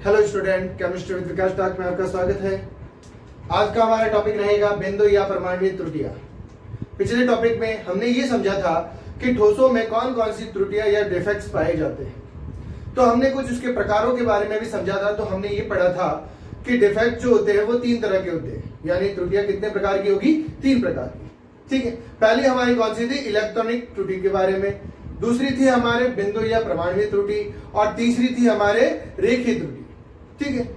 Hello student, chemistry with Vikas talk में आपका स्वागत है। आज का हमारा टॉपिक रहेगा बिंदु या परमाणु त्रुटियां। पिछले टॉपिक में हमने ये समझा था कि ठोसों में कौन कौन सी त्रुटियां या डिफेक्ट्स पाए जाते हैं। तो हमने कुछ उसके प्रकारों के बारे में भी समझा था। तो हमने ये पढ़ा था कि डिफेक्ट जो होते हैं वो 3 तरह के होते हैं, यानी त्रुटियां कितने प्रकार की होगी? 3 प्रकार की। ठीक है, पहली हमारी कौन सी थी? इलेक्ट्रॉनिक त्रुटि के बारे में, दूसरी थी हमारे बिंदु या परमाणु त्रुटि, और तीसरी थी हमारे रेखीय त्रुटि। ठीक है,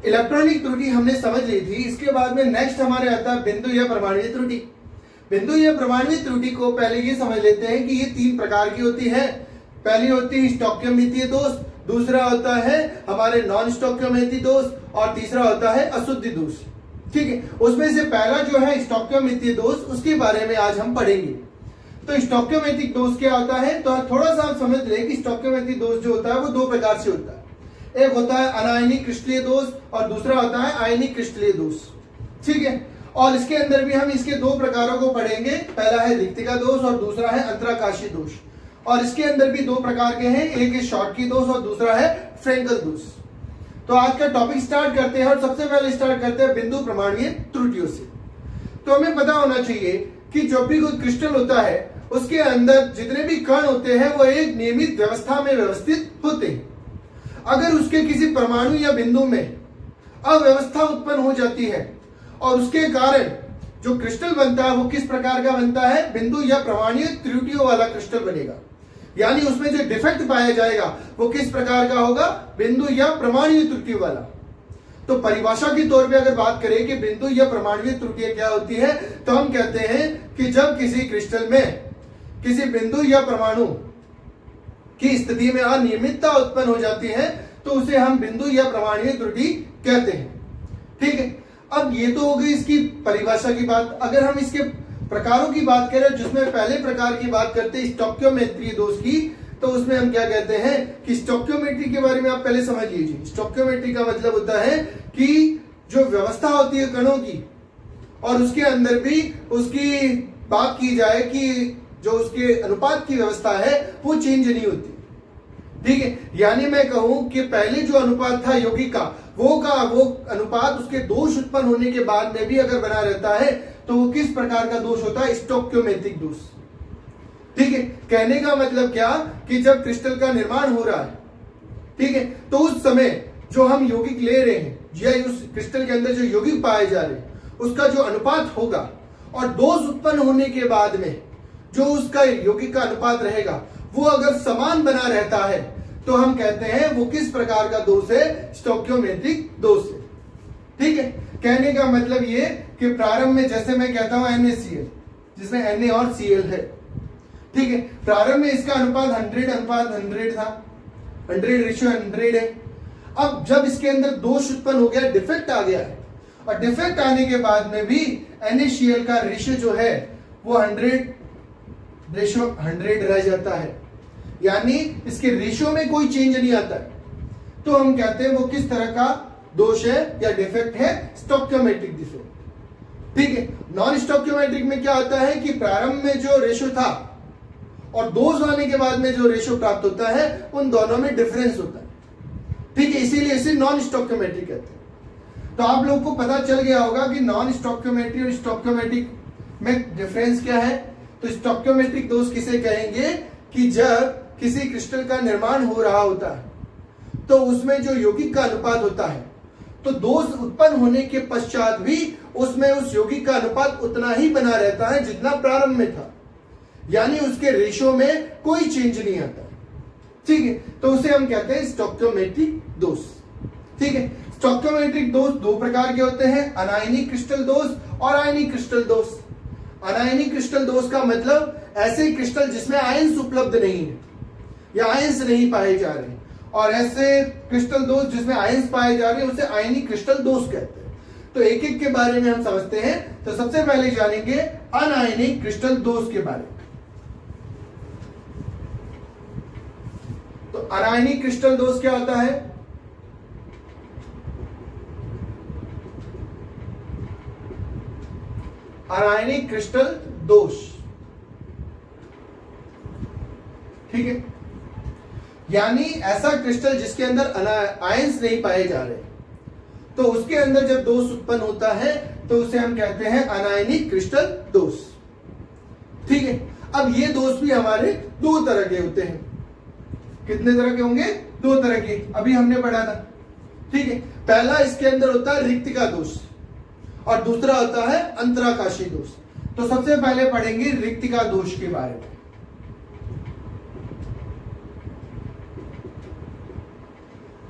इलेक्ट्रॉनिक त्रुटि हमने समझ ली थी। इसके बाद में नेक्स्ट हमारे आता है बिंदु या परमाणु त्रुटि। बिंदु या परमाणु त्रुटि को पहले ये समझ लेते हैं कि ये 3 प्रकार की होती है। पहली होती है स्टोइकियोमेट्रिक दोष, दूसरा होता है हमारे नॉन स्टोइकियोमेट्रिक दोष, और तीसरा होता है अशुद्धि दोष। ठीक है, उसमें से पहला जो है स्टोइकियोमेट्रिक दोष, उसके बारे में आज हम पढ़ेंगे। तो स्टोइकियोमेट्रिक दोष क्या होता है? तो थोड़ा सा आप समझ लें कि स्टोइकियोमेट्रिक दोष जो होता है वो 2 प्रकार से होता है। एक होता है अनायनिक क्रिस्टलीय दोष और दूसरा होता है आयनिक क्रिस्टलीय दोष। ठीक है, और इसके अंदर भी हम इसके 2 प्रकारों को पढ़ेंगे। पहला है रिक्तिका दोष और दूसरा है अंतराकाशीय दोष। और इसके अंदर भी 2 प्रकार के हैं, एक है शॉटकी दोष और दूसरा है फ्रेंकल दोष। तो आज का टॉपिक स्टार्ट करते हैं और सबसे पहले स्टार्ट करते हैं बिंदु परमाणु त्रुटियों से। तो हमें पता होना चाहिए कि जब भी कोई क्रिस्टल होता है उसके अंदर जितने भी कण होते हैं वो एक नियमित व्यवस्था में व्यवस्थित होते हैं। अगर उसके किसी परमाणु या बिंदु में अव्यवस्था उत्पन्न हो जाती है और उसके कारण जो क्रिस्टल बनता है वो किस प्रकार का बनता है? बिंदु या परमाणु त्रुटियों वाला क्रिस्टल बनेगा। यानी उसमें जो डिफेक्ट पाया जाएगा वो किस प्रकार का होगा? बिंदु या परमाणु त्रुटि वाला। तो परिभाषा के तौर पे अगर बात करें कि बिंदु या परमाणु त्रुटियां क्या होती है, तो हम कहते हैं कि जब किसी क्रिस्टल में किसी बिंदु या परमाणु की स्थिति में अनियमितता उत्पन्न हो जाती है तो उसे हम बिंदु या परमाणु त्रुटि कहते हैं। ठीक है, अब ये तो हो गई इसकी परिभाषा की बात। अगर हम इसके प्रकारों की बात करें, जिसमें पहले प्रकार की बात करते हैं स्टोइकियोमेट्रिक दोष की, तो उसमें हम क्या कहते हैं कि स्टोइकियोमेट्री के बारे में आप पहले समझ लीजिए। स्टोइकियोमेट्री का मतलब होता है कि जो व्यवस्था होती है कणों की, और उसके अंदर भी उसकी बात की जाए कि जो उसके अनुपात की व्यवस्था है वो चेंज नहीं होती। ठीक है, यानी मैं कहूं कि पहले जो अनुपात था यौगिक का वो अनुपात उसके दोष उत्पन्न होने के बाद में भी अगर बना रहता है तो वो किस प्रकार का दोष होता है? स्टोइकियोमेट्रिक दोष। ठीक है, कहने का मतलब क्या कि जब क्रिस्टल का निर्माण हो रहा है, ठीक है, तो उस समय जो हम यौगिक ले रहे हैं या उस क्रिस्टल के अंदर जो यौगिक पाए जा रहे हैं उसका जो अनुपात होगा, और दोष उत्पन्न होने के बाद में जो उसका यौगिक का अनुपात रहेगा वो अगर समान बना रहता है तो हम कहते हैं वो किस प्रकार का दोष है? स्टोइकियोमेट्रिक दोष है। ठीक है, कहने का मतलब ये कि प्रारंभ में जैसे मैं कहता हूं NaCl, जिसमें Na और Cl है। ठीक है, प्रारंभ में इसका अनुपात 100:100 था, 100:100 है। अब जब इसके अंदर दोष उत्पन्न हो गया, डिफेक्ट आ गया है, और डिफेक्ट आने के बाद में भी NaCl का रेशियो जो है वो 100:100 रह जाता है, यानी इसके रेशियो में कोई चेंज नहीं आता है। तो हम कहते हैं वो किस तरह का दोष है या डिफेक्ट है? Stoichiometric defect. ठीक है, नॉन स्टोइकियोमेट्रिक में क्या होता है कि प्रारंभ में जो रेशियो था और दोष आने के बाद में जो रेशियो प्राप्त होता है उन दोनों में डिफरेंस होता है। ठीक है, इसीलिए इसे नॉन स्टोइकियोमेट्रिक कहते हैं। तो आप लोग को पता चल गया होगा कि नॉन स्टोइकियोमेट्रिक और स्टोइकियोमेट्रिक में डिफरेंस क्या है। तो स्टोइकियोमेट्रिक दोष किसे कहेंगे कि जब किसी क्रिस्टल का निर्माण हो रहा होता है तो उसमें जो यौगिक का अनुपात होता है, तो दोष उत्पन्न होने के पश्चात भी उसमें उस यौगिक का अनुपात उतना ही बना रहता है जितना प्रारंभ में था, यानी उसके रेशियो में कोई चेंज नहीं आता। ठीक है, तो उसे हम कहते हैं स्टोइकियोमेट्रिक दोष। ठीक है, स्टोइकियोमेट्रिक दोष 2 प्रकार के होते हैं, अनायनिक क्रिस्टल दोष और आयनिक क्रिस्टल दोष। अनायनिक क्रिस्टल दोष का मतलब ऐसे क्रिस्टल जिसमें आयंस उपलब्ध नहीं है या आयंस नहीं पाए जा रहे, और ऐसे क्रिस्टल दोष जिसमें आयंस पाए जा रहे हैं उसे आयनिक क्रिस्टल दोष कहते हैं। तो एक एक के बारे में हम समझते हैं। तो सबसे पहले जानेंगे अनायनिक क्रिस्टल दोष के बारे में। तो अनायनिक क्रिस्टल दोष क्या होता है? अनायनिक क्रिस्टल दोष। ठीक है, यानी ऐसा क्रिस्टल जिसके अंदर आयंस नहीं पाए जा रहे, तो उसके अंदर जब दोष उत्पन्न होता है तो उसे हम कहते हैं अनायनिक क्रिस्टल दोष। ठीक है, अब ये दोष भी हमारे दो तरह के होते हैं। कितने तरह के होंगे? दो तरह के, अभी हमने पढ़ा था। ठीक है, पहला इसके अंदर होता है रिक्तिका दोष और दूसरा होता है अंतराकाशी दोष। तो सबसे पहले पढ़ेंगे रिक्तिका दोष के बारे में।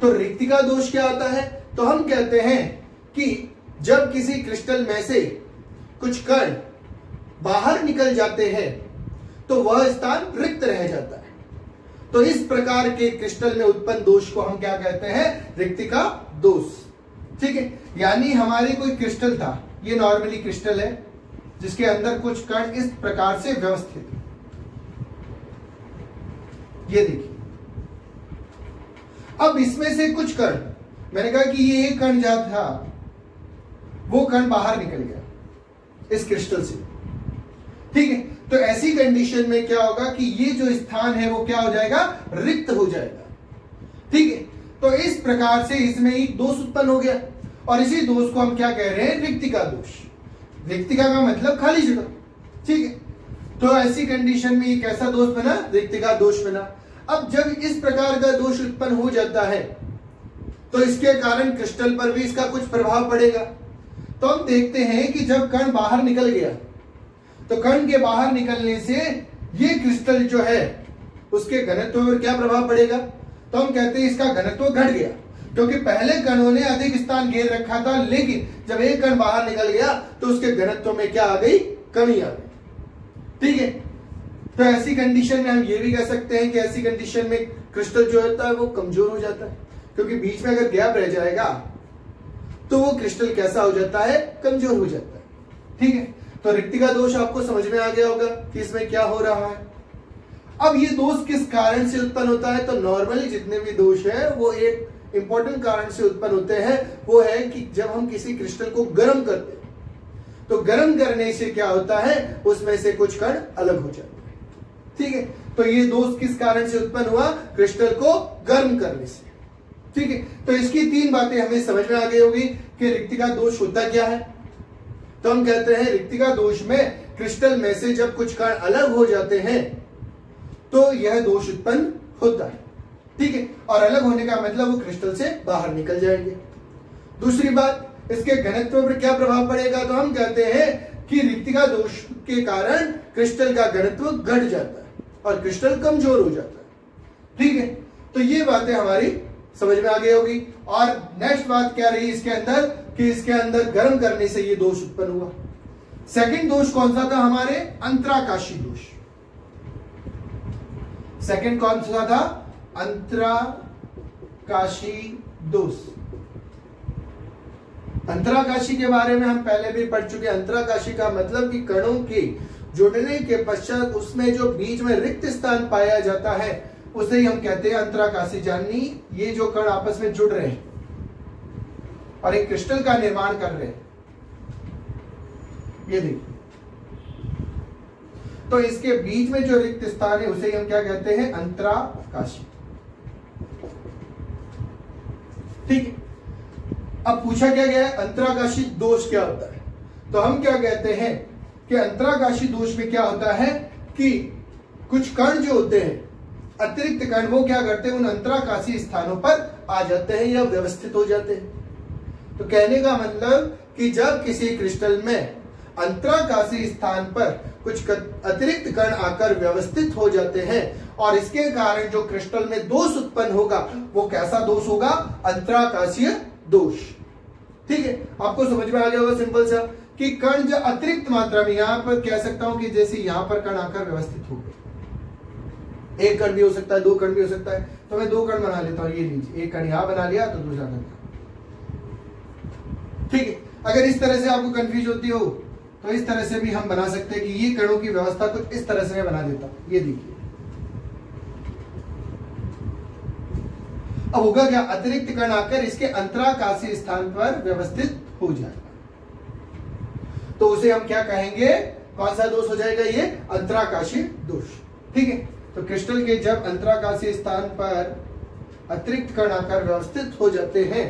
तो रिक्तिका दोष क्या होता है? तो हम कहते हैं कि जब किसी क्रिस्टल में से कुछ कण बाहर निकल जाते हैं तो वह स्थान रिक्त रह जाता है। तो इस प्रकार के क्रिस्टल में उत्पन्न दोष को हम क्या कहते हैं? रिक्तिका दोष। ठीक है, यानी हमारे कोई क्रिस्टल था, ये नॉर्मली क्रिस्टल है जिसके अंदर कुछ कण इस प्रकार से व्यवस्थित है। ये देखिए, अब इसमें से कुछ कण, मैंने कहा कि ये एक कण जहां था वो कण बाहर निकल गया इस क्रिस्टल से। ठीक है, तो ऐसी कंडीशन में क्या होगा कि ये जो स्थान है वो क्या हो जाएगा? रिक्त हो जाएगा। ठीक है, तो इस प्रकार से इसमें एक दोष उत्पन्न हो गया और इसी दोष को हम क्या कह रहे हैं? रिक्तिका दोष। रिक्तिका का मतलब खाली जगह। ठीक है, तो ऐसी कंडीशन में ये कैसा दोष बना? रिक्तिका दोष बना। अब जब इस प्रकार का दोष उत्पन्न हो जाता है तो इसके कारण क्रिस्टल पर भी इसका कुछ प्रभाव पड़ेगा। तो हम देखते हैं कि जब कण बाहर निकल गया तो कण के बाहर निकलने से ये क्रिस्टल जो है उसके घनत्व पर क्या प्रभाव पड़ेगा? तो हम कहते हैं इसका घनत्व घट गया, क्योंकि पहले कणों ने अधिक स्थान घेर रखा था, लेकिन जब एक कण बाहर निकल गया तो उसके घनत्व में क्या आ गई? कमी आ गई। ठीक है, तो ऐसी कंडीशन में हम ये भी कह सकते हैं कि ऐसी कंडीशन में क्रिस्टल जो होता है वो कमजोर हो जाता है, क्योंकि बीच में अगर गैप रह जाएगा तो वो क्रिस्टल कैसा हो जाता है? कमजोर हो जाता है। ठीक है, तो रिक्तिका दोष आपको समझ में आ गया होगा कि इसमें क्या हो रहा है। अब ये दोष किस कारण से उत्पन्न होता है? तो नॉर्मली जितने भी दोष है वो एक इंपॉर्टेंट कारण से उत्पन्न होते हैं। वो है कि जब हम किसी क्रिस्टल को गर्म करते हैं तो गर्म करने से क्या होता है? उसमें से कुछ कण अलग हो जाते हैं। ठीक है, तो ये दोष किस कारण से उत्पन्न हुआ? क्रिस्टल को गर्म करने से। ठीक है, तो इसकी तीन बातें हमें समझ में आ गई होगी कि रिक्तिका दोष होता क्या है। तो हम कहते हैं रिक्तिका दोष में क्रिस्टल में से जब कुछ कण अलग हो जाते हैं तो यह दोष उत्पन्न होता है। ठीक है, और अलग होने का मतलब वो क्रिस्टल से बाहर निकल जाएंगे। दूसरी बात, इसके घनत्व पर क्या प्रभाव पड़ेगा? तो हम कहते हैं कि रिक्तिका दोष के कारण क्रिस्टल का घनत्व घट जाता है और क्रिस्टल कमजोर हो जाता है। ठीक है, तो ये बातें हमारी समझ में आ गई होगी। और नेक्स्ट बात क्या रही इसके अंदर कि इसके अंदर गर्म करने से ये दोष उत्पन्न हुआ। सेकंड दोष कौन सा था? हमारे अंतराकाशी दोष। सेकंड कौन सा था? अंतराकाशी दोष। अंतराकाशी के बारे में हम पहले भी पढ़ चुके हैं। अंतराकाशी का मतलब कि कणों के जुड़ने के पश्चात उसमें जो बीच में रिक्त स्थान पाया जाता है उसे ही हम कहते हैं अंतराकाशी। यानी ये जो कण आपस में जुड़ रहे हैं और एक क्रिस्टल का निर्माण कर रहे हैं, ये देखिए, तो इसके बीच में जो रिक्त स्थान है उसे ही हम क्या कहते हैं? अंतराकाशी। ठीक है, अब पूछा क्या गया है अंतराकाशी दोष क्या होता है? तो हम क्या कहते हैं कि अंतराकाशी दोष में क्या होता है कि कुछ कण जो होते हैं, अतिरिक्त कण, वो क्या करते हैं? उन अंतराकाशी स्थानों पर आ जाते हैं या व्यवस्थित हो जाते हैं। तो कहने का मतलब कि जब किसी क्रिस्टल में अंतराकाशी स्थान पर कुछ अतिरिक्त कण आकर व्यवस्थित हो जाते हैं और इसके कारण जो क्रिस्टल में दोष उत्पन्न होगा वो कैसा दोष होगा? अंतराकाशीय दोष। ठीक है, आपको समझ में आ गया होगा सिंपल सा कि कण जो अतिरिक्त मात्रा में, यहां पर कह सकता हूं कि जैसे यहां पर कण आकर व्यवस्थित हो गए, एक कण भी हो सकता है, दो कण भी हो सकता है, तो मैं दो कण बना लेता हूं। ये लीजिए, एक कण यहां बना लिया तो दूसरा कण। ठीक है, अगर इस तरह से आपको कंफ्यूज होती हो तो इस तरह से भी हम बना सकते हैं कि ये कणों की व्यवस्था कुछ इस तरह से मैं बना देता हूं। ये देखिए, अब होगा क्या? अतिरिक्त कण आकर इसके अंतराकाशी स्थान पर व्यवस्थित हो जाएगा, तो उसे हम क्या कहेंगे? कौन सा दोष हो जाएगा? ये अंतराकाशी दोष। ठीक है, तो क्रिस्टल के जब अंतराकाशीय स्थान पर अतिरिक्त कण आकर व्यवस्थित हो जाते हैं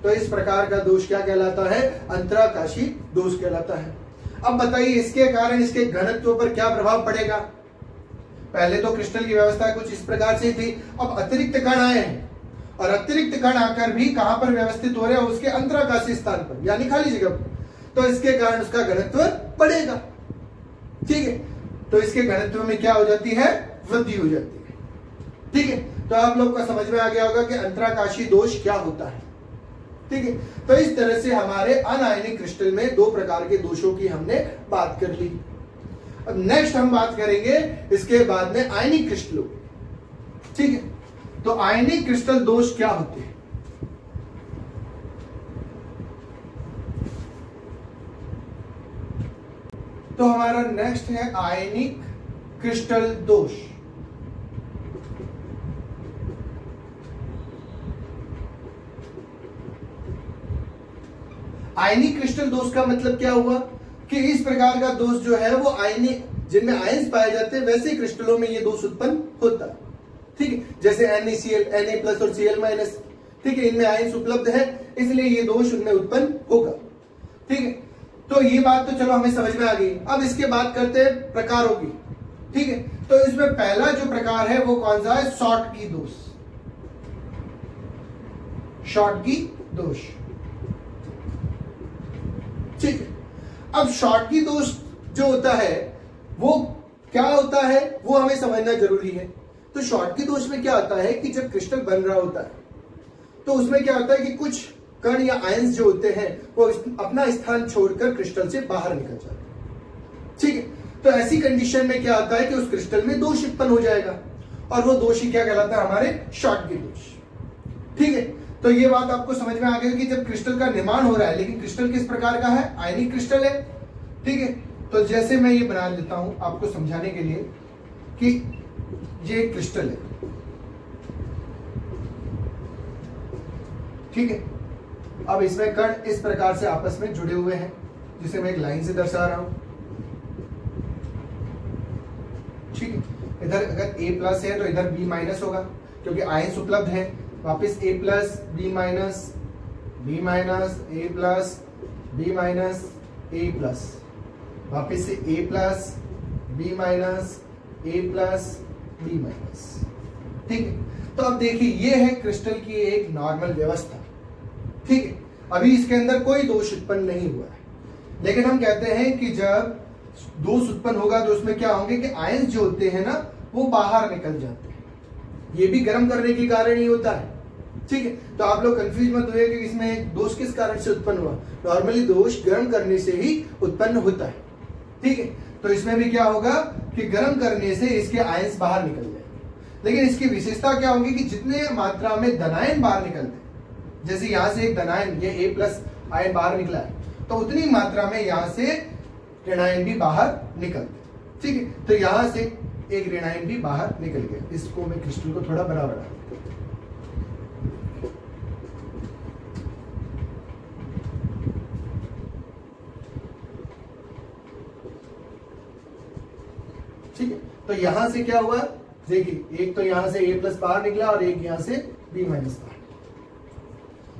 तो इस प्रकार का दोष क्या कहलाता है? अंतराकाशीय दोष कहलाता है। अब बताइए इसके कारण इसके घनत्व पर क्या प्रभाव पड़ेगा? पहले तो क्रिस्टल की व्यवस्था कुछ इस प्रकार से थी, अब अतिरिक्त कण आए हैं और अतिरिक्त कण आकर भी कहां पर व्यवस्थित हो रहे हैं? उसके अंतराकाशीय स्थान पर, यानी खाली जगह पर। तो इसके कारण उसका घनत्व बढ़ेगा। ठीक है, तो इसके घनत्व में क्या हो जाती है? वृद्धि हो जाती है। ठीक है, तो आप लोग को समझ में आ गया होगा कि अंतराकाशीय दोष क्या होता है। ठीक है, तो इस तरह से हमारे अनायनिक क्रिस्टल में दो प्रकार के दोषों की हमने बात कर ली। अब नेक्स्ट हम बात करेंगे इसके बाद में आयनिक क्रिस्टलों। ठीक है, तो आयनिक क्रिस्टल दोष क्या होते हैं? तो हमारा नेक्स्ट है आयनिक क्रिस्टल दोष। आयनिक क्रिस्टल दोष का मतलब क्या हुआ कि इस प्रकार का दोष जो है वो आयनिक, जिनमें आयंस पाए जाते हैं वैसे क्रिस्टलों में ये दोष उत्पन्न होता है। ठीक है, जैसे NaCl, Na+ और Cl-। ठीक है, इनमें आयंस उपलब्ध है, इसलिए ये दोष उनमें उत्पन्न होगा। ठीक है, तो ये बात तो चलो हमें समझ में आ गई। अब इसके बात करते हैं प्रकारों की। ठीक है, तो इसमें पहला जो प्रकार है वो कौन सा है? शॉटकी दोष। शॉटकी दोष। ठीक है, अब शॉटकी दोष जो होता है वो क्या होता है वो हमें समझना जरूरी है। तो शॉटकी दोष में क्या होता है कि जब क्रिस्टल बन रहा होता है तो उसमें क्या होता है कि कुछ कण या आयंस जो होते हैं वो अपना स्थान छोड़कर क्रिस्टल से बाहर निकल जाते हैं। ठीक है, तो ऐसी कंडीशन में क्या होता है कि उस क्रिस्टल में दोष उत्पन्न हो जाएगा और वो दोष ही क्या कहलाता है? हमारे शॉटकी दोष। ठीक है, तो ये बात आपको समझ में आ गई कि जब क्रिस्टल का निर्माण हो रहा है, लेकिन क्रिस्टल किस प्रकार का है? आयनिक क्रिस्टल है। ठीक है, तो जैसे मैं ये बना लेता हूं आपको समझाने के लिए कि ये क्रिस्टल है। ठीक है, अब इसमें कण इस प्रकार से आपस में जुड़े हुए हैं, जिसे मैं एक लाइन से दर्शा रहा हूं। ठीक है, इधर अगर A+ है तो इधर B- होगा क्योंकि आयंस उपलब्ध है। वापस A+, B-, B-, A+, B-, A+, वापस से A+, B-, A+, B-। ठीक है, तो अब देखिए ये है क्रिस्टल की एक नॉर्मल व्यवस्था। ठीक है, अभी इसके अंदर कोई दोष उत्पन्न नहीं हुआ है, लेकिन हम कहते हैं कि जब दोष उत्पन्न होगा तो उसमें क्या होंगे कि आयंस जो होते हैं ना वो बाहर निकल जाते हैं। ये भी गर्म करने के कारण ही होता है। ठीक है, तो आप लोग कंफ्यूज मत हुए कि इसमें दोष किस कारण से उत्पन्न हुआ। नॉर्मली दोष गर्म करने से ही उत्पन्न होता है। ठीक है, तो इसमें भी क्या होगा कि गर्म करने से इसके आयंस बाहर निकल जाएंगे, लेकिन इसकी विशेषता क्या होगी कि जितने मात्रा में धनायन बाहर निकलते हैं, जैसे यहां से एक धनायन, ये A+ आयन बाहर निकला है, तो उतनी मात्रा में यहां से ऋणायन भी बाहर निकलते। ठीक है, तो यहां से एक ऋणायन भी बाहर निकल गया। इसको मैं क्रिस्टल को थोड़ा बड़ा बना, ठीक है, तो यहां से क्या हुआ देखिए, एक तो यहां से A+ बाहर निकला और एक यहां से B- बाहर।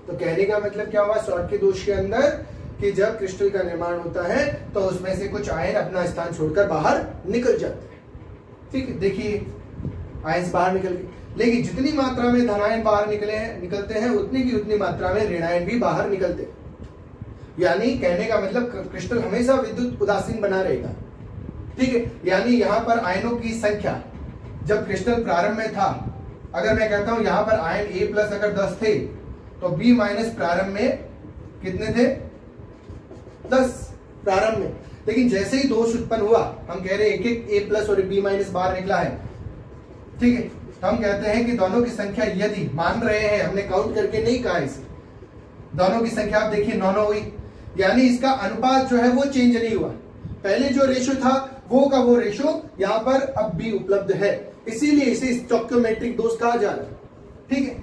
तो कहने का मतलब क्या हुआ शॉटकी दोष के अंदर कि जब क्रिस्टल का निर्माण होता है तो उसमें से कुछ आयन अपना स्थान छोड़कर बाहर निकल जाते हैं। ठीक है, देखिए आयंस बाहर निकल गए, लेकिन जितनी मात्रा में धनायन बाहर निकलते हैं उतनी की उतनी मात्रा में ऋणायन भी बाहर निकलते हैं। यानी कहने का मतलब क्रिस्टल हमेशा विद्युत उदासीन बना रहेगा। ठीक है, यानी यहां पर आयनों की संख्या जब क्रिस्टल प्रारंभ में था, अगर मैं कहता हूं यहां पर आयन A+ अगर 10 थे तो B- प्रारंभ में कितने थे? 10 प्रारंभ में। लेकिन जैसे ही दोष उत्पन्न हुआ, हम कह रहे हैं एक A+ और B- बाहर निकला है। ठीक है, तो हम कहते हैं कि दोनों की संख्या, यदि मान रहे हैं, हमने काउंट करके नहीं कहा इसे, दोनों की संख्या आप देखिए 9 हुई, यानी इसका अनुपात जो है वो चेंज नहीं हुआ। पहले जो रेशो था वो का वो रेशो यहां पर अब भी उपलब्ध है, इसीलिए इसे स्टोइकियोमेट्रिक दोष कहा जा रहा है। ठीक है,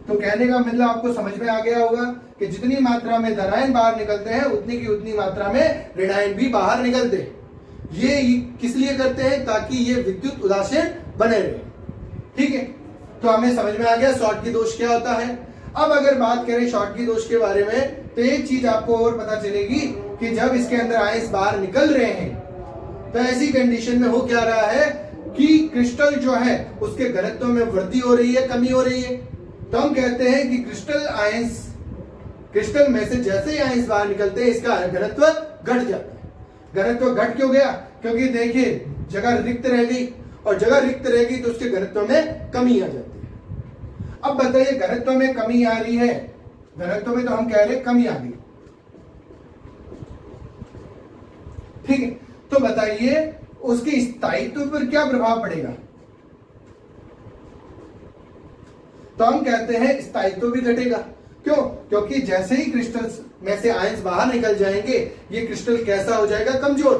तो कहने का मतलब आपको समझ में आ गया होगा कि जितनी मात्रा में धनायन बाहर निकलते हैं उतनी की उतनी मात्रा में ऋणायन भी बाहर निकलते हैं। ये किस लिए करते हैं? ताकि ये विद्युत उदासीन बने रहे। ठीक है, तो हमें समझ में आ गया शॉर्टकी दोष क्या होता है। अब अगर बात करें शॉर्टकी दोष के बारे में, तो एक चीज आपको और पता चलेगी कि जब इसके अंदर आयंस बाहर निकल रहे हैं तो ऐसी कंडीशन में हो क्या रहा है कि क्रिस्टल जो है उसके घनत्व में वृद्धि हो रही है, कमी हो रही है। तो हम कहते हैं कि क्रिस्टल में से जैसे ही आयंस बाहर निकलते हैं इसका घनत्व घट जाता है। घनत्व घट क्यों गया? क्योंकि देखिए जगह रिक्त रह गई, और जगह रिक्त रहेगी तो उसके घनत्व में कमी आ जाती है। अब बताइए घनत्व में कमी आ रही है, घनत्व में तो हम कह रहे हैं कमी आ गई, ठीक है, तो बताइए उसके स्थायित्व पर क्या प्रभाव पड़ेगा? तो हम कहते हैं स्थायित्व भी घटेगा। क्यों? क्योंकि जैसे ही क्रिस्टल में से आयंस बाहर निकल जाएंगे ये क्रिस्टल कैसा हो जाएगा? कमजोर,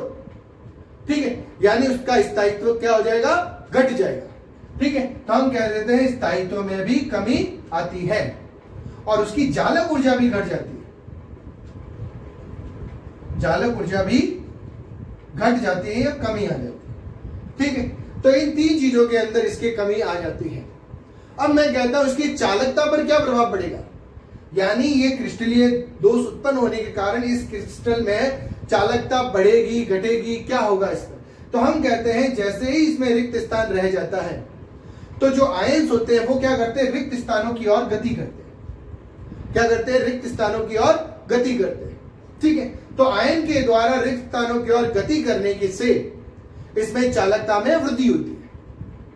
ठीक है, यानी उसका स्थायित्व क्या हो जाएगा? घट जाएगा, ठीक है। तो हम कह देते हैं स्थायित्व में भी कमी आती है और उसकी जालक ऊर्जा भी घट जाती है, जालक ऊर्जा भी घट जाती है या कमी आ जाती है, ठीक है। तो इन तीन चीजों के अंदर इसकी कमी आ जाती है। अब मैं कहता हूं इसकी चालकता पर क्या प्रभाव पड़ेगा, यानी ये क्रिस्टलीय दोष उत्पन्न होने के कारण इस क्रिस्टल में चालकता बढ़ेगी, घटेगी, क्या होगा इसमें? तो हम कहते हैं जैसे ही इसमें रिक्त स्थान रह जाता है तो जो आयंस होते हैं वो क्या करते हैं? रिक्त स्थानों की ओर गति करते हैं। क्या करते हैं? रिक्त स्थानों की ओर गति करते हैं, ठीक है। तो आयन के द्वारा रिक्त स्थानों की ओर गति करने के से इसमें चालकता में वृद्धि होती है,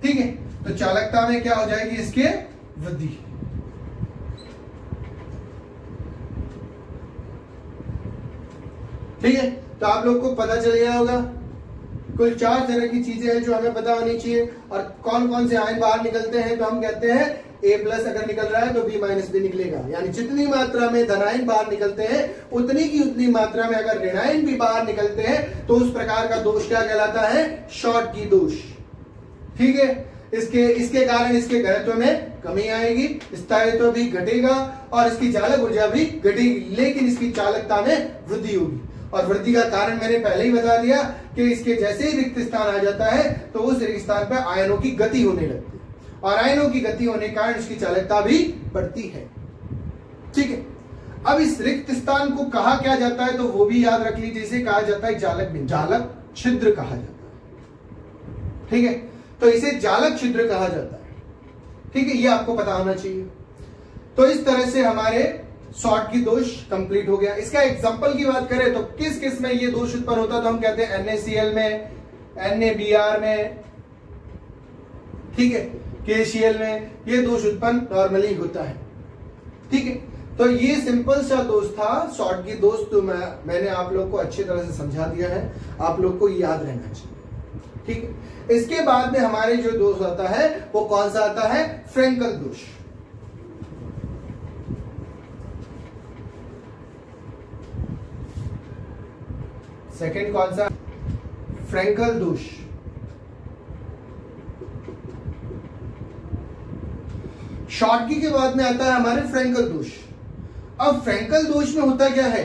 ठीक है। तो चालकता में क्या हो जाएगी? इसके वृद्धि। ठीक है, तो आप लोग को पता चल गया होगा कुल 4 तरह की चीजें हैं जो हमें पता होनी चाहिए। और कौन कौन से आयन बाहर निकलते हैं? तो हम कहते हैं A+ अगर निकल रहा है तो B- भी निकलेगा, यानी जितनी मात्रा में धनायन बाहर निकलते हैं उतनी की उतनी मात्रा में अगर ऋणायन भी बाहर निकलते हैं तो उस प्रकार का दोष क्या कहलाता है? शॉर्टकी दोष, ठीक है। इसके कारण इसके घनत्व में कमी आएगी, स्थायित्व भी घटेगा और इसकी चालक ऊर्जा भी घटेगी, लेकिन इसकी चालकता में वृद्धि होगी। और वृद्धि का कारण मैंने पहले ही बता दिया कि इसके जैसे ही रिक्त स्थान आ जाता है तो उस रिक्त स्थान पर आयनों की गति होने लगती है और आयनों की गति होने के कारण इसकी चालकता भी बढ़ती है, ठीक है। अब इस रिक्त स्थान को कहा क्या जाता है? तो वो भी याद रख लीजिए, इसे कहा जाता है जालक बिंदु, जालक छिद्र कहा जाता है, ठीक है। तो इसे जालक छिद्र कहा जाता है, ठीक है, ये आपको पता होना चाहिए। तो इस तरह से हमारे शॉर्टकी दोष कंप्लीट हो गया। इसका एग्जांपल की बात करें तो किस किस में ये दोष उत्पन्न होता है? तो हम कहते हैं NaCl में, NaBr में, ठीक है, KCl में ये दोष उत्पन्न नॉर्मली होता है, ठीक है। तो ये सिंपल सा दोष था शॉर्टकी दोष, तो मैंने आप लोग को अच्छी तरह से समझा दिया है, आप लोग को याद रहना चाहिए, ठीक है। इसके बाद में हमारे जो दोष आता है वो कौन सा आता है? फ्रेंकल दोष। सेकंड कौन सा? फ्रेंकल दोष। शॉर्टकी के बाद में आता है हमारे फ्रेंकल दोष। अब फ्रेंकल दोष में होता क्या है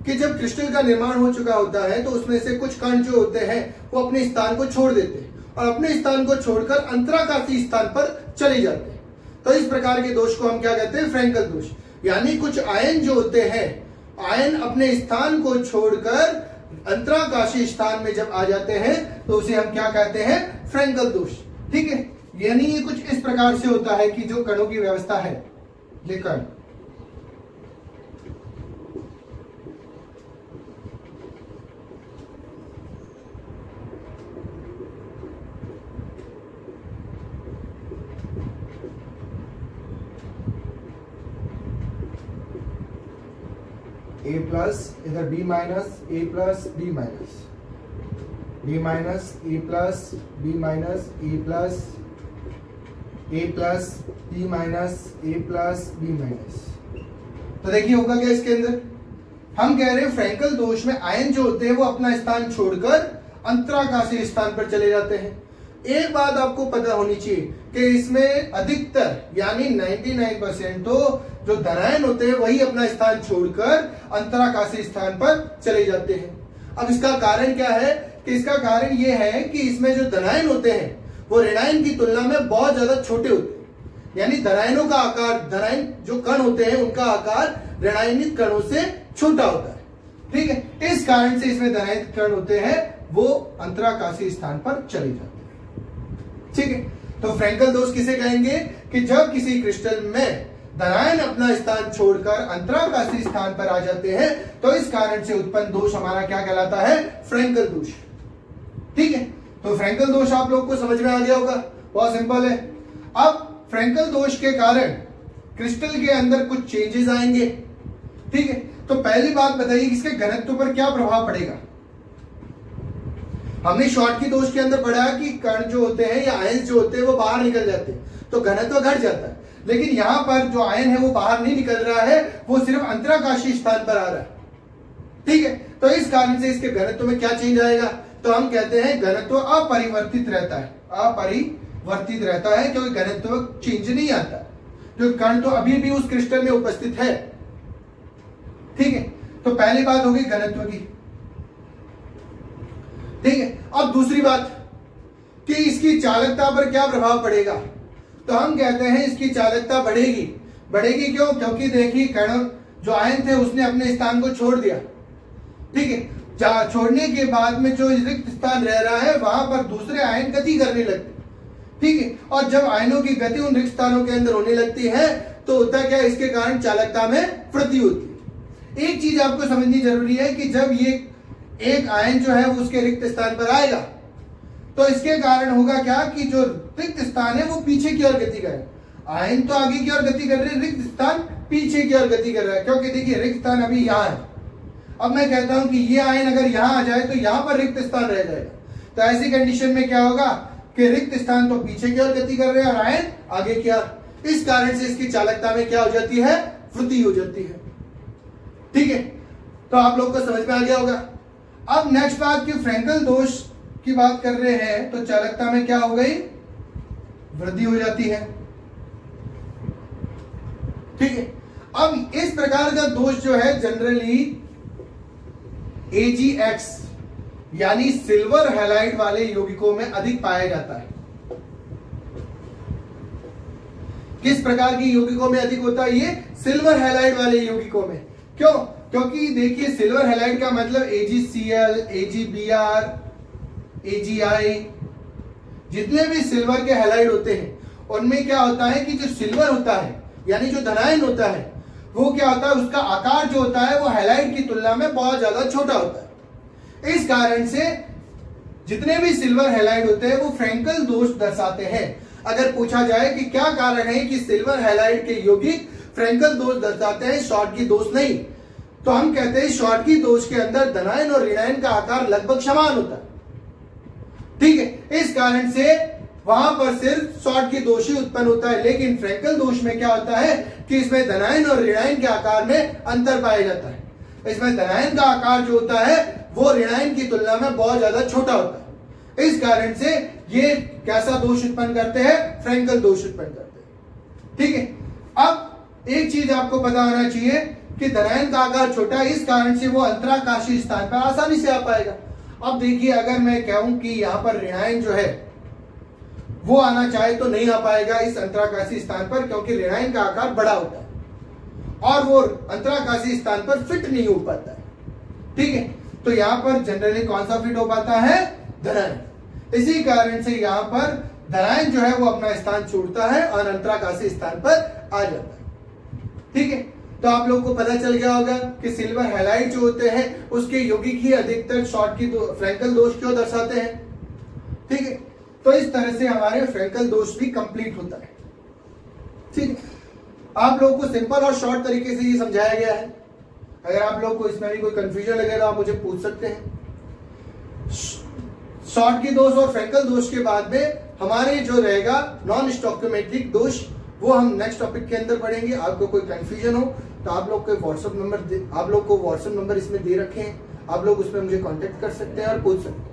कि जब क्रिस्टल का निर्माण हो चुका होता है तो उसमें से कुछ कण जो होते हैं वो अपने स्थान को छोड़ देते हैं और अपने स्थान को छोड़कर अंतराकाशी स्थान पर चले जाते हैं। तो इस प्रकार के दोष को हम क्या कहते हैं? फ्रेंकल दोष। यानी कुछ आयन जो होते हैं, आयन अपने स्थान को छोड़कर अंतराकाशी स्थान में जब आ जाते हैं तो उसे हम क्या कहते हैं? फ्रेंकल दोष, ठीक है। यानी ये कुछ इस प्रकार से होता है कि जो कणों की व्यवस्था है, ये कण A+, इधर B-, A+, B-, B-, A+, B-, A+, B-, A+, B-। तो देखिए होगा क्या इसके अंदर? हम कह रहे हैं फ्रेंकल दोष में आयन जो होते हैं वो अपना स्थान छोड़कर अंतराकाशी स्थान पर चले जाते हैं। एक बात आपको पता होनी चाहिए कि इसमें अधिकतर यानी 99% तो जो धनायन होते हैं वही अपना स्थान छोड़कर अंतराकाशी स्थान पर चले जाते हैं। अब इसका कारण क्या है? कि इसका कारण यह है कि इसमें जो धनायन होते हैं वो ऋणायन की तुलना में बहुत ज्यादा छोटे होते हैं। यानी धनायनों का आकार, धनायन जो कण होते हैं उनका आकार ऋणायनित कणों से छोटा होता है। ठीक है, इस कारण से इसमें धनायनित कण होते हैं वो अंतराकाशीय स्थान पर चले जाते हैं। ठीक है, तो फ्रैंकल दोष किसे कहेंगे कि जब किसी क्रिस्टल में धनायन अपना स्थान छोड़कर अंतराकाशीय स्थान पर आ जाते हैं तो इस कारण से उत्पन्न दोष हमारा क्या कहलाता है? फ्रैंकल दोष। ठीक है, तो फ्रैंकल दोष आप लोग को समझ में आ गया होगा, बहुत सिंपल है। अब फ्रैंकल दोष के कारण क्रिस्टल के अंदर कुछ चेंजेस आएंगे। ठीक है, तो पहली बात बताइए इसके घनत्व पर क्या प्रभाव पड़ेगा। हमने शॉर्टकी दोष के अंदर पढ़ा कि कण जो होते हैं या आयन जो होते हैं वो बाहर निकल जाते हैं तो घनत्व घट जाता है, लेकिन यहां पर जो आयन है वो बाहर नहीं निकल रहा है, वो सिर्फ अंतराकाशीय स्थान पर आ रहा है। ठीक है, तो इस कारण से इसके घनत्व में क्या चेंज आएगा? तो हम कहते हैं घनत्व अपरिवर्तित रहता है, अपरिवर्तित रहता है क्योंकि घनत्व चेंज नहीं आता, जो कण तो अभी भी उस क्रिस्टल में उपस्थित है। ठीक है, तो पहली बात होगी घनत्व की। ठीक है, अब दूसरी बात कि इसकी चालकता पर क्या प्रभाव पड़ेगा। तो हम कहते हैं इसकी चालकता बढ़ेगी। बढ़ेगी क्यों? क्योंकि देखिए कण जो आयन थे उसने अपने स्थान को छोड़ दिया। ठीक है, छोड़ने के बाद में जो रिक्त स्थान रह रहा है वहां पर दूसरे आयन गति करने लगते। ठीक है, और जब आयनों की गति उन रिक्त स्थानों के अंदर होने लगती है तो होता क्या, इसके कारण चालकता में वृद्धि होती है। एक चीज आपको समझनी जरूरी है कि जब ये एक आयन जो है वो उसके रिक्त स्थान पर आएगा तो इसके कारण होगा क्या कि जो रिक्त स्थान है वो पीछे की ओर गति करे। आयन तो आगे की ओर गति कर रहे हैं, रिक्त स्थान पीछे की ओर गति कर रहा है, क्योंकि देखिए रिक्त स्थान अभी यहाँ है। अब मैं कहता हूं कि ये आयन अगर यहां आ जाए तो यहां पर रिक्त स्थान रह जाएगा। तो ऐसी कंडीशन में क्या होगा कि रिक्त स्थान तो पीछे की ओर गति कर रहे हैं और आयन आगे की ओर। इस कारण से इसकी चालकता में क्या हो जाती है? वृद्धि हो जाती है। ठीक है, तो आप लोग को समझ में आ गया होगा। अब नेक्स्ट बात कि फ्रैंकल दोष की बात कर रहे हैं तो चालकता में क्या हो गई? वृद्धि हो जाती है। ठीक है, अब इस प्रकार का दोष जो है जनरली AgX यानी सिल्वर हैलाइड वाले यौगिकों में अधिक पाया जाता है। किस प्रकार की यौगिकों में अधिक होता है? ये सिल्वर हैलाइड वाले यौगिकों में। क्यों? क्योंकि देखिए सिल्वर हैलाइड का मतलब AgCl, AgBr, AgI, जितने भी सिल्वर के हैलाइड होते हैं उनमें क्या होता है कि जो सिल्वर होता है यानी जो धनायन होता है वो क्या होता है, उसका आकार जो होता है वो हैलाइड की तुलना में बहुत ज्यादा छोटा होता है। इस कारण से जितने भी सिल्वर हैलाइड होते हैं वो फ्रैंकल दोष दर्शाते हैं। अगर पूछा जाए कि क्या कारण है कि सिल्वर हैलाइड के यौगिक फ्रैंकल दोष दर्शाते हैं, शॉर्टकी दोष नहीं, तो हम कहते हैं शॉर्टकी दोष के अंदर धनायन और ऋणायन का आकार लगभग समान होता है। ठीक है, इस कारण से वहां पर सिर्फ शॉर्टकी दोष ही उत्पन्न होता है, लेकिन फ्रैंकल दोष में क्या होता है कि इसमें धनायन और ऋणायन के आकार में अंतर पाया जाता है। इसमें धनायन का आकार जो होता है वो ऋणायन की तुलना में बहुत ज्यादा छोटा होता है। इस कारण से ये कैसा दोष उत्पन्न करते हैं? फ्रैंकल दोष उत्पन्न करते हैं। ठीक है, अब एक चीज आपको पता होना चाहिए कि धनायन का आकार छोटा है, इस कारण से वो अंतराकाशीय स्थान पर आसानी से आ पाएगा। अब देखिए अगर मैं कहूं कि यहां पर ऋणायन जो है वो आना चाहे तो नहीं आ पाएगा इस अंतराकाशीय स्थान पर, क्योंकि ऋणायन का आकार बड़ा होता है और वो अंतराकाशीय स्थान पर फिट नहीं हो पाता है। ठीक है, तो यहां पर जनरली कौन सा फिट हो पाता है? धनायन। इसी कारण से यहां पर धनायन जो है वो अपना स्थान छोड़ता है और अंतराकाशीय स्थान पर आ जाता है। ठीक है, तो आप लोग को पता चल गया होगा कि सिल्वर हैलाइड जो होते हैं उसके यौगिक ही अधिकतर शॉर्टकी फ्रैंकल दोष क्यों दर्शाते हैं। ठीक है, तो इस तरह से हमारे फ्रैंकल दोष भी कंप्लीट होता है। ठीक है, आप लोगों को सिंपल और शॉर्ट तरीके से ये समझाया गया है। अगर आप लोग को इसमें भी कोई कंफ्यूजन लगे तो आप मुझे पूछ सकते हैं। शॉर्टकी दोष और फ्रैंकल दोष के बाद में हमारे जो रहेगा नॉन स्टोइकोमेट्रिक दोष, वो हम नेक्स्ट टॉपिक के अंदर पढ़ेंगे। आपको कोई कंफ्यूजन हो तो आप लोग को व्हाट्सएप नंबर इसमें दे रखे हैं, आप लोग उसमें मुझे कांटेक्ट कर सकते हैं और पूछ सकते हैं।